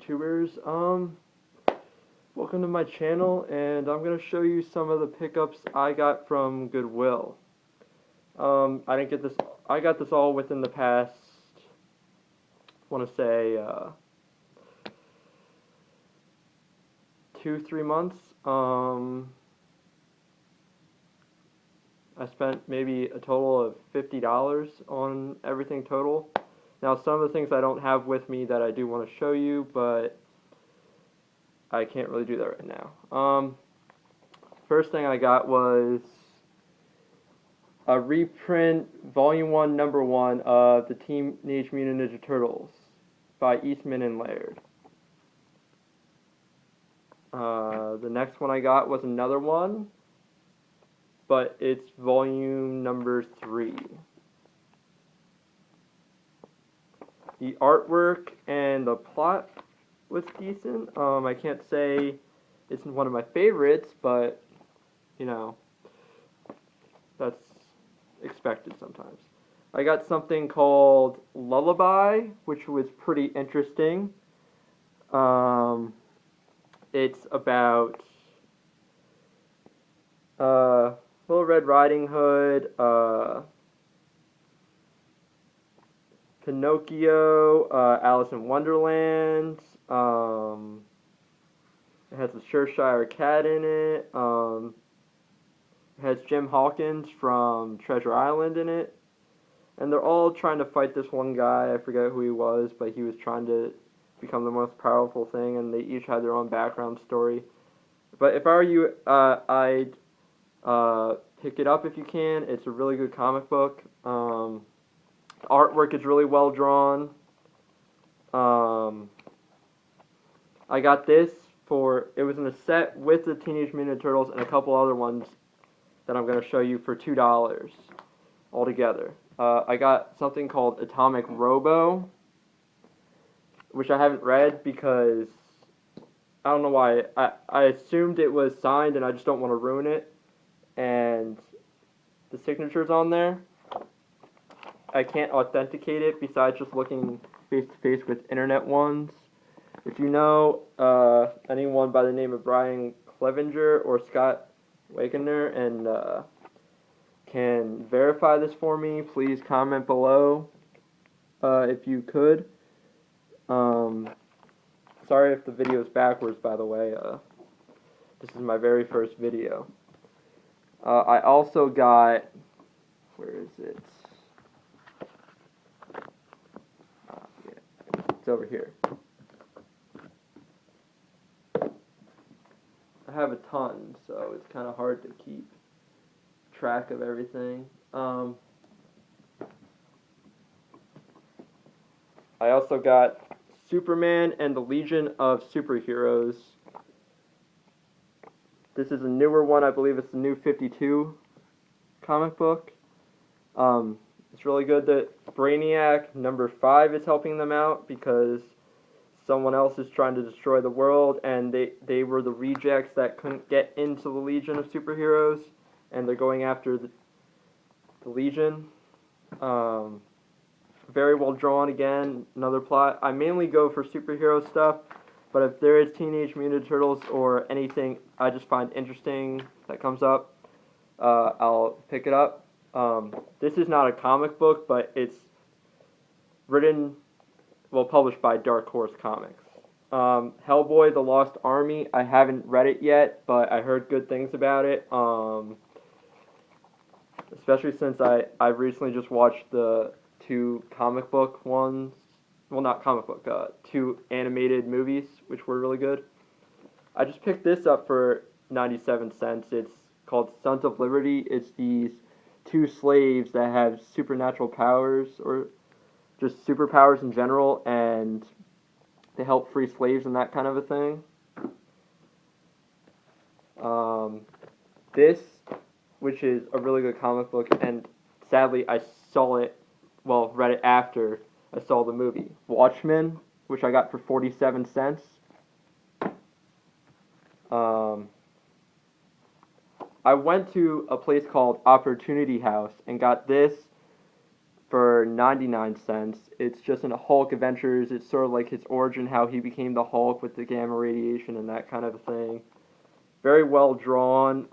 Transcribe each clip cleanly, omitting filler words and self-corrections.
YouTubers. Welcome to my channel, and I'm gonna show you some of the pickups I got from Goodwill. I didn't get this. I got this all within the past. I want to say 2-3 months. I spent maybe a total of $50 on everything total. Now, some of the things I don't have with me that I do want to show you, but I can't really do that right now. First thing I got was a reprint, Volume 1, Number 1 of the Teenage Mutant Ninja Turtles by Eastman and Laird. The next one I got was another one, but it's volume number 3. The artwork and the plot was decent. I can't say it's one of my favorites, but, you know, that's expected sometimes. I got something called Lullaby, which was pretty interesting. It's about Little Red Riding Hood, Pinocchio, Alice in Wonderland. It has a Cheshire Cat in it. It has Jim Hawkins from Treasure Island in it. And they're all trying to fight this one guy. I forget who he was, but he was trying to become the most powerful thing, and they each had their own background story. But if I were you, I'd pick it up if you can. It's a really good comic book. The artwork is really well drawn. I got this it was in a set with the Teenage Mutant Ninja Turtles and a couple other ones that I'm going to show you for $2 altogether. I got something called Atomic Robo, which I haven't read because I don't know why. I assumed it was signed and I just don't want to ruin it. And the signature's on there. I can't authenticate it besides just looking face to face with internet ones. If you know anyone by the name of Brian Clevenger or Scott Wakener and can verify this for me, please comment below if you could. Sorry if the video is backwards, by the way. This is my very first video. I also got, where is it? Yeah, it's over here. I have a ton, so it's kind of hard to keep track of everything. I also got Superman and the Legion of Superheroes. This is a newer one. I believe it's the new 52 comic book. It's really good that Brainiac number 5 is helping them out because someone else is trying to destroy the world, and they were the rejects that couldn't get into the Legion of Superheroes, and they're going after the Legion. Very well drawn again, another plot. I mainly go for superhero stuff, but if there is Teenage Mutant Turtles or anything I just find interesting that comes up, I'll pick it up. This is not a comic book, but it's published by Dark Horse Comics. Hellboy, The Lost Army, I haven't read it yet, but I heard good things about it. Especially since I've recently just watched the 2 comic book ones. Well, not comic book, 2 animated movies, which were really good. I just picked this up for 97 cents. It's called Sons of Liberty. It's these 2 slaves that have supernatural powers, or just superpowers in general, and they help free slaves and that kind of a thing. This, which is a really good comic book, and sadly I read it after I saw the movie. Watchmen, which I got for 47 cents. I went to a place called Opportunity House and got this for 99 cents. It's just in a Hulk Adventures. It's sort of like his origin, how he became the Hulk with the gamma radiation and that kind of thing. Very well drawn.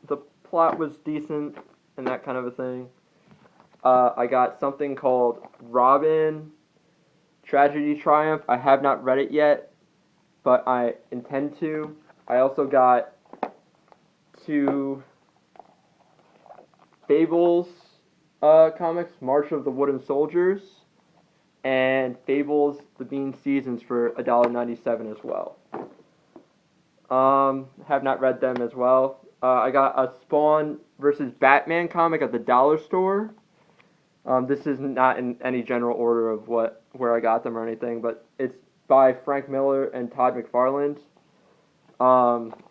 The plot was decent and that kind of a thing. I got something called Robin Tragedy Triumph. I have not read it yet, but I intend to. I also got 2 Fables comics, March of the Wooden Soldiers, and Fables The Bean Seasons for $1.97 as well. Have not read them as well. I got a Spawn versus Batman comic at the dollar store. This is not in any general order of where I got them or anything, but it's by Frank Miller and Todd McFarlane.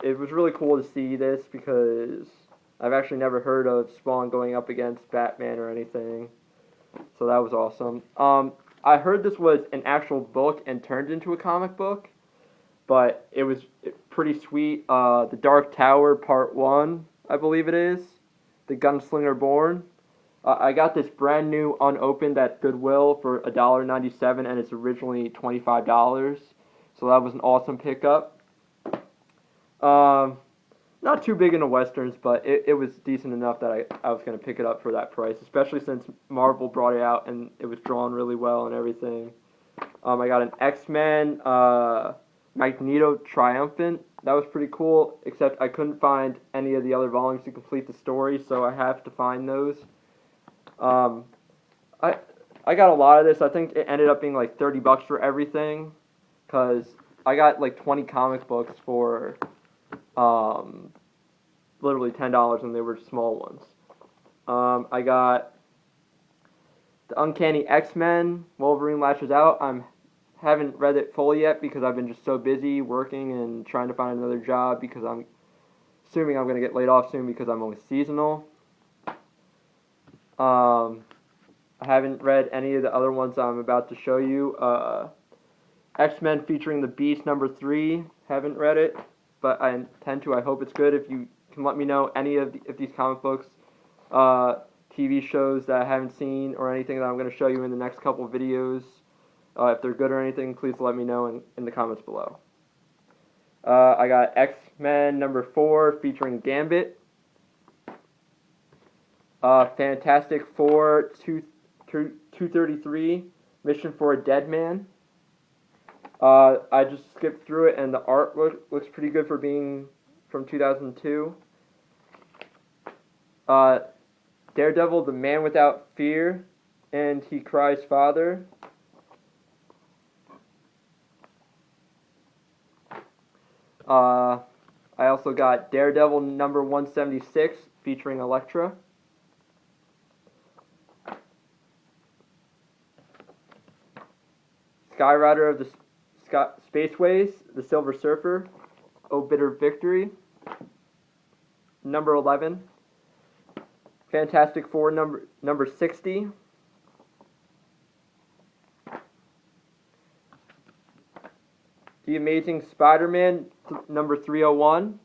It was really cool to see this because I've actually never heard of Spawn going up against Batman or anything, so that was awesome. I heard this was an actual book and turned into a comic book, but it was pretty sweet. The Dark Tower Part 1, I believe it is, The Gunslinger Born. I got this brand new unopened at Goodwill for $1.97, and it's originally $25, so that was an awesome pickup. Not too big into Westerns, but it was decent enough that I was going to pick it up for that price, especially since Marvel brought it out and it was drawn really well and everything. I got an X-Men Magneto Triumphant. That was pretty cool, except I couldn't find any of the other volumes to complete the story, so I have to find those. I got a lot of this. I think it ended up being like $30 for everything, because I got like 20 comic books for literally $10, and they were small ones. I got the Uncanny X-Men, Wolverine Lashes Out. Haven't read it fully yet because I've been just so busy working and trying to find another job, because I'm assuming I'm going to get laid off soon because I'm only seasonal. I haven't read any of the other ones I'm about to show you. X-Men featuring the Beast #3. Haven't read it, but I intend to. I hope it's good. If you can let me know any of these comic books, TV shows that I haven't seen, or anything that I'm going to show you in the next couple of videos, if they're good or anything, please let me know in the comments below. I got X-Men #4 featuring Gambit. Fantastic Four 233, Mission for a Dead Man. I just skipped through it, and the art looks pretty good for being from 2002. Daredevil, The Man Without Fear, and He Cries Father. I also got Daredevil #176 featuring Elektra. Skyrider of the Spaceways, The Silver Surfer, Oh Bitter Victory. #11. Fantastic Four number 60. The Amazing Spider-Man #301.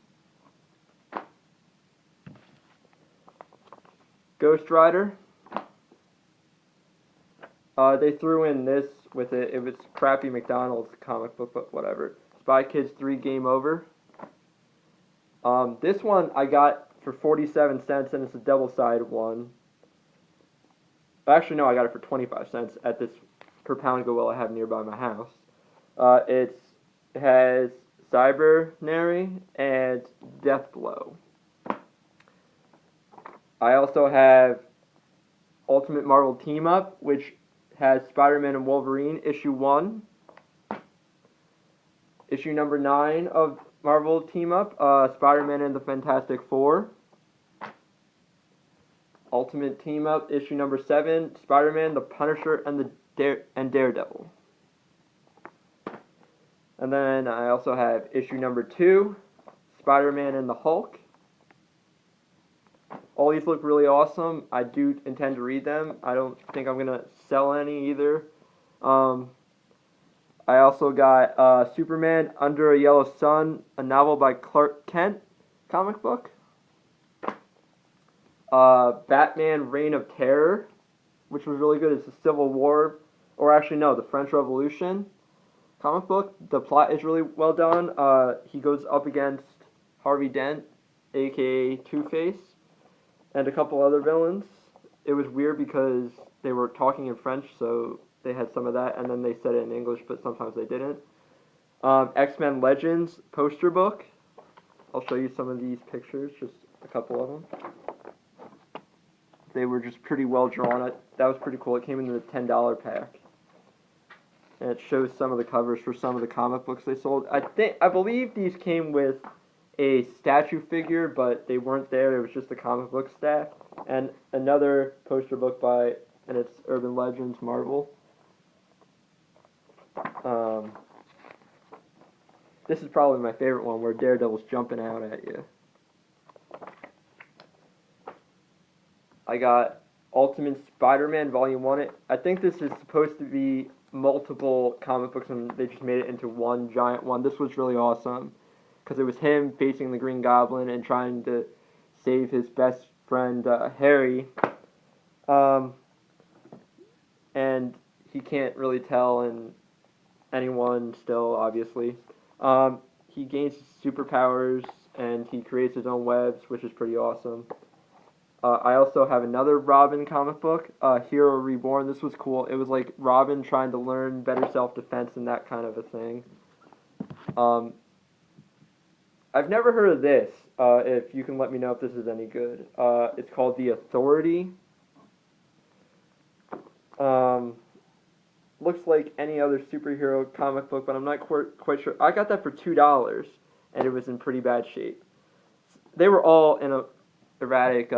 Ghost Rider. They threw in this with it. It was crappy McDonald's comic book, but whatever. Spy Kids 3 Game Over. This one I got for 47 cents, and it's a double-sided one. Actually, no, I got it for 25 cents at this per pound Goodwill I have nearby my house. It has Cybernary and Deathblow. I also have Ultimate Marvel Team Up, which has Spider-Man and Wolverine, issue 1. Issue number 9 of Marvel Team Up, Spider-Man and the Fantastic Four. Ultimate Team Up, issue number 7, Spider-Man, the Punisher, and Daredevil. And then I also have issue number 2, Spider-Man and the Hulk. All these look really awesome. I do intend to read them. I don't think I'm going to sell any either. I also got Superman Under a Yellow Sun, a novel by Clark Kent comic book. Batman Reign of Terror, which was really good. It's the Civil War, or actually no, the French Revolution comic book. The plot is really well done. He goes up against Harvey Dent, aka Two-Face, and a couple other villains. It was weird because they were talking in French, so they had some of that, and then they said it in English, but sometimes they didn't. X-Men Legends poster book. I'll show you some of these pictures, just a couple of them. They were just pretty well drawn. That was pretty cool. It came in the $10 pack. And it shows some of the covers for some of the comic books they sold. I believe these came with a statue figure, but they weren't there. It was just the comic book staff. And another poster book and it's Urban Legends Marvel. This is probably my favorite one, where Daredevil's jumping out at you. I got Ultimate Spider-Man Volume 1. I think this is supposed to be multiple comic books, and they just made it into one giant one. This was really awesome, because it was him facing the Green Goblin and trying to save his best friend, Harry. And he can't really tell, and anyone still, obviously. He gains superpowers, and he creates his own webs, which is pretty awesome. I also have another Robin comic book, Hero Reborn. This was cool. It was like Robin trying to learn better self-defense and that kind of a thing. I've never heard of this, if you can let me know if this is any good. It's called The Authority. Looks like any other superhero comic book, but I'm not quite sure. I got that for $2, and it was in pretty bad shape. They were all in a erratic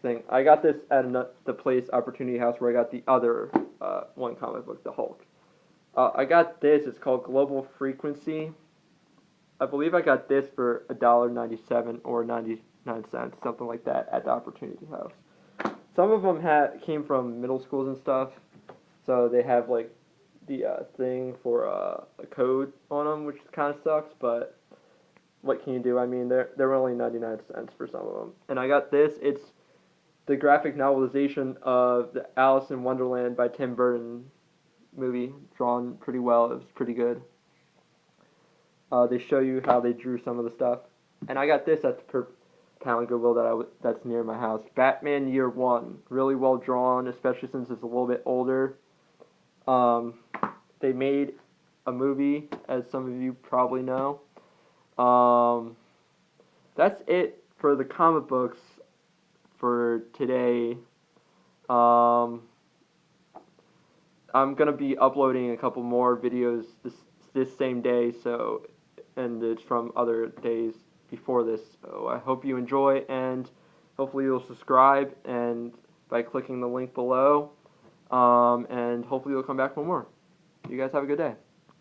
thing. I got this at the place Opportunity House, where I got the other one comic book, the Hulk. I got this. It's called Global Frequency. I believe I got this for $1.97 or 99 cents, something like that, at the Opportunity House. Some of them came from middle schools and stuff, so they have like the thing for a code on them, which kind of sucks, but what can you do? I mean, they're only 99 cents for some of them. And I got this. It's the graphic novelization of the Alice in Wonderland by Tim Burton movie, drawn pretty well. It was pretty good. They show you how they drew some of the stuff. And I got this at the per pound Goodwill that's near my house. Batman Year One, really well drawn, especially since it's a little bit older. They made a movie, as some of you probably know. That's it for the comic books for today. I'm gonna be uploading a couple more videos this same day, and it's from other days before this. So I hope you enjoy, and hopefully you'll subscribe and by clicking the link below, and hopefully you'll come back for more. You guys have a good day.